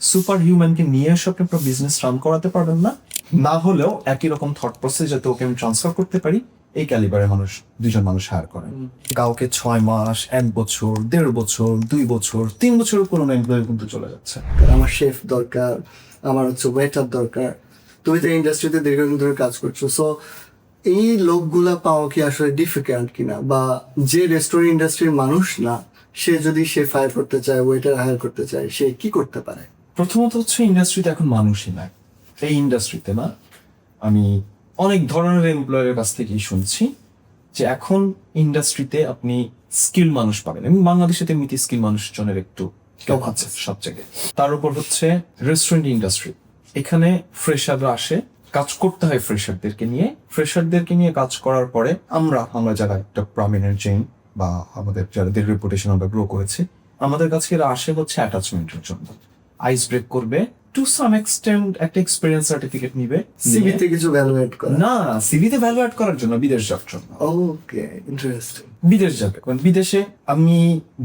Super হিউম্যানকে নিয়ে এসে আপনি আপনার বিজনেস রান করাতে পারবেন না, না হলেও একই রকম থট প্রসেস যাতে ওকে আমি ট্রান্সফার করতে পারি, এই ক্যালিবারে দুজন মানুষ হায়ার করে। কাউকে 6 মাস, 1 বছর, 1.5 বছর, 2 বছর, 3 বছরের পুরোনো এমপ্লয়ি কিন্তু চলে যাচ্ছে। আমার শেফ দরকার, আমার ওয়েটার দরকার। তুমি তো ইন্ডাস্ট্রিতে দীর্ঘদিন ধরে কাজ করছো, সো এই লোকগুলা পাওয়া কি আসলে ডিফিকাল্ট কিনা, বা যে রেস্টুরেন্ট ইন্ডাস্ট্রির মানুষ না সে যদি শেফ হায়ার করতে চায়, ওয়েটার হায়ার করতে চায়, সে কি করতে পারে? প্রথমত হচ্ছে ইন্ডাস্ট্রিতে এখন মানুষই নাই। এই ইন্ডাস্ট্রিতে না, আমি অনেক ধরনের এমপ্লয়ের কাছ থেকেই শুনছি যে এখন ইন্ডাস্ট্রিতে আপনি স্কিল মানুষ পাবেন, এবং বাংলাদেশে এমনিতে স্কিল মানুষজনের একটু কম আছে সব জায়গায়। তার উপর হচ্ছে রেস্টুরেন্ট ইন্ডাস্ট্রি, এখানে ফ্রেশাররা আসে, কাজ করতে হয় ফ্রেশারদেরকে নিয়ে কাজ করার পরে আমরা যারা একটা প্রমিনেন্ট চেইন বা আমাদের যাদের রেপুটেশন আমরা গ্রো করেছি, আমাদের কাছে এরা আসে হচ্ছে অ্যাটাচমেন্টের জন্য, আইস ব্রেক করবে, টু সাম এক্সটেন্ট একটা এক্সপেরিয়েন্স সার্টিফিকেট নিবে, সিভিতে কিছু ভ্যালুয়েট করে না সিভিতে ভ্যালুয়েট করার জন্য, বিদেশ যাওয়ার জন্য। ওকে, ইন্টারেস্টিং। বিদেশ যাবে, কারণ বিদেশে আমি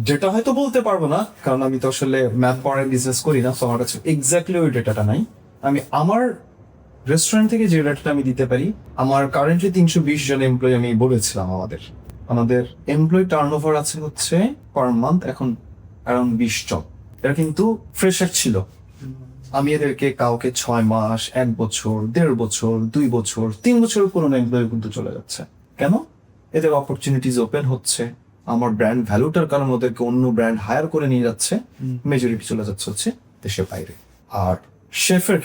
যেটা হয়তো বলতে পারবো না, কারণ আমি তো আসলে ম্যাথ পড়ায় বিজনেস করি না, তো আমার কাছে এক্স্যাক্টলি ওই ডেটাটা নাই। আমি আমার রেস্টুরেন্ট থেকে যে রেটটা আমি দিতে পারি, আমার কারেন্টলি 320 জন এমপ্লয়ি আমি বলেছিলাম, আমাদের এমপ্লয়ি টার্নওভার আছে হচ্ছে পার মান্থ এখন অ্যারাউন্ড 20 জন। এরা কিন্তু ফ্রেশার ছিল, আমি এদেরকে কাউকে 6 মাস, 1 বছর, 1.5 বছর, 2 বছর, 3 বছরের পুরোনো এমপ্লয়ি কিন্তু চলে যাচ্ছে। কেন? এদের অপরচুনিটিজ ওপেন হচ্ছে, আমার ব্র্যান্ড ভ্যালুটার কারণে ওদেরকে অন্য ব্র্যান্ড হায়ার করে নিয়ে যাচ্ছে, মেজরিটি চলে যাচ্ছে হচ্ছে দেশের বাইরে। আর শেফের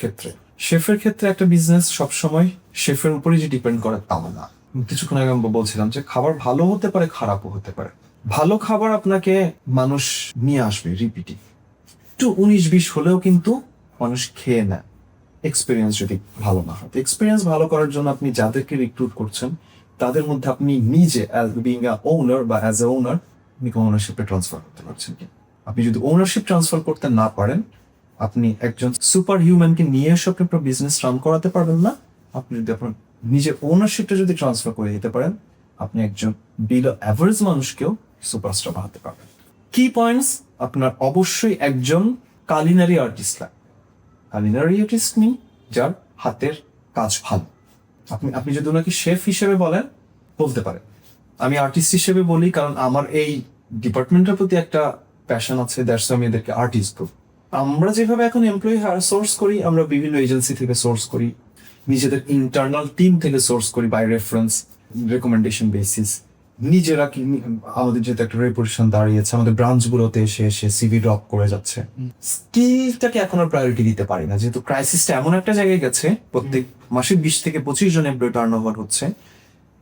ক্ষেত্রে একটা বিজনেস সবসময় শেফের উপরে যে ডিপেন্ড করে তা না। কিছুক্ষণ আগে আমি বলছিলাম যে খাবার ভালো হতে পারে, খারাপও হতে পারে। ভালো খাবার আপনাকে মানুষ নিয়ে আসবে রিপিটিং, একটু 19-20 হলেও কিন্তু মানুষ খেয়ে নেয়, এক্সপিরিয়েন্স যদি ভালো না হয়। এক্সপিরিয়েন্স ভালো করার জন্য আপনি যাদেরকে রিক্রুট করছেন তাদের মধ্যে আপনি নিজে অ্যাজ বিং আ ওনার বা অ্যাজ এ ওনার আপনি ওনারশিপে ট্রান্সফার করতে পারছেন কি? আপনি যদি ওনারশিপ ট্রান্সফার করতে না পারেন, আপনি একজন সুপার হিউম্যানকে নিয়ে এসে আপনি আপনার বিজনেস রান করাতে পারবেন না। আপনি যদি আপনার নিজের ওনারশিপটা যদি ট্রান্সফার করে দিতে পারেন, আপনি একজন বিলো অ্যাভারেজ মানুষকেও সুপারস্টার বানাতে পারবেন। কি পয়েন্টস? আপনার অবশ্যই একজন কালিনারি আর্টিস্ট লাগবে। কালিনারি আর্টিস্ট নেই যার হাতের কাজ ভালো। আপনি যদি ওনাকে শেফ হিসেবে বলতে পারেন। আমি আর্টিস্ট হিসেবে বলি, কারণ আমার এই ডিপার্টমেন্টের প্রতি একটা প্যাশন আছে, দ্যাটস আমি এদেরকে আর্টিস্ট বলি। আমরা যেভাবে এখন এমপ্লয়ি সোর্স করি, আমরা বিভিন্ন এজেন্সি থেকে সোর্স করি, নিজেদের ইন্টারনাল টিম থেকে সোর্স করি বাই রেফারেন্স, রেকমেন্ডেশন বেসিস। নিজেরা কি আমাদের যেহেতু একটা রেপুটেশন দাঁড়িয়েছে, আমাদের ব্রাঞ্চগুলোতে এসে সিভি ড্রপ করে যাচ্ছে। স্কিলটাকে এখন আর প্রায়োরিটি দিতে পারি না, যেহেতু ক্রাইসিসটা এমন একটা জায়গায় গেছে, প্রত্যেক মাসে 20 থেকে 25 জন এমপ্লয়ি টার্নওভার হচ্ছে।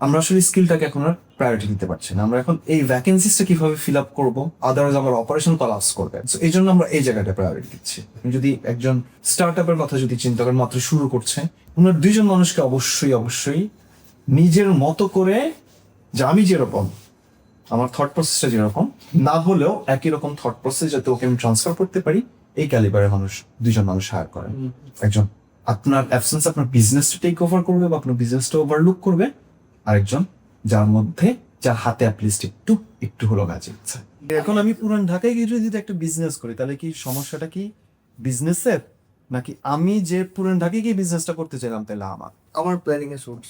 আমরা আসলে স্কিলটাকে এখন আর প্রায়োরিটি দিতে পারছি না। আমরা এখন এই ভ্যাকেন্সিসটা কিভাবে ফিল আপ করবো, আদারওয়াইজ আমার অপারেশন কলাপস করবে। এই জন্য আমরা এই জায়গাটা প্রায়োরিটি দিচ্ছি। আপনি যদি একজন স্টার্ট আপের কথা যদি চিন্তা করেন, মাত্র শুরু করছে, ওনার 2 জন মানুষকে অবশ্যই নিজের মতো করে, যে আমি যেরকম আমার থট প্রসেসটা যেরকম, না হলেও একই রকম থট প্রসেস যাতে ওকে আমি ট্রান্সফার করতে পারি, এই ক্যালিবারে 2 জন মানুষ হায়ার করেন। একজন আপনার অ্যাবসেন্স আপনার বিজনেসটা টেক ওভার করবে বা আপনার বিজনেসটা ওভারলুক করবে, আরেকজন যার হাতে অ্যাটলিস্ট একটু হলো কাজ ইচ্ছা। এখন আমি পুরান ঢাকায় গিয়ে যদি একটা বিজনেস করি, তাহলে কি সমস্যাটা কি বিজনেসের, নাকি আমি যে পুরান ঢাকায় গিয়ে বিজনেসটা করতে চাইলাম তাহলে আমার প্ল্যানিং এর সোর্স?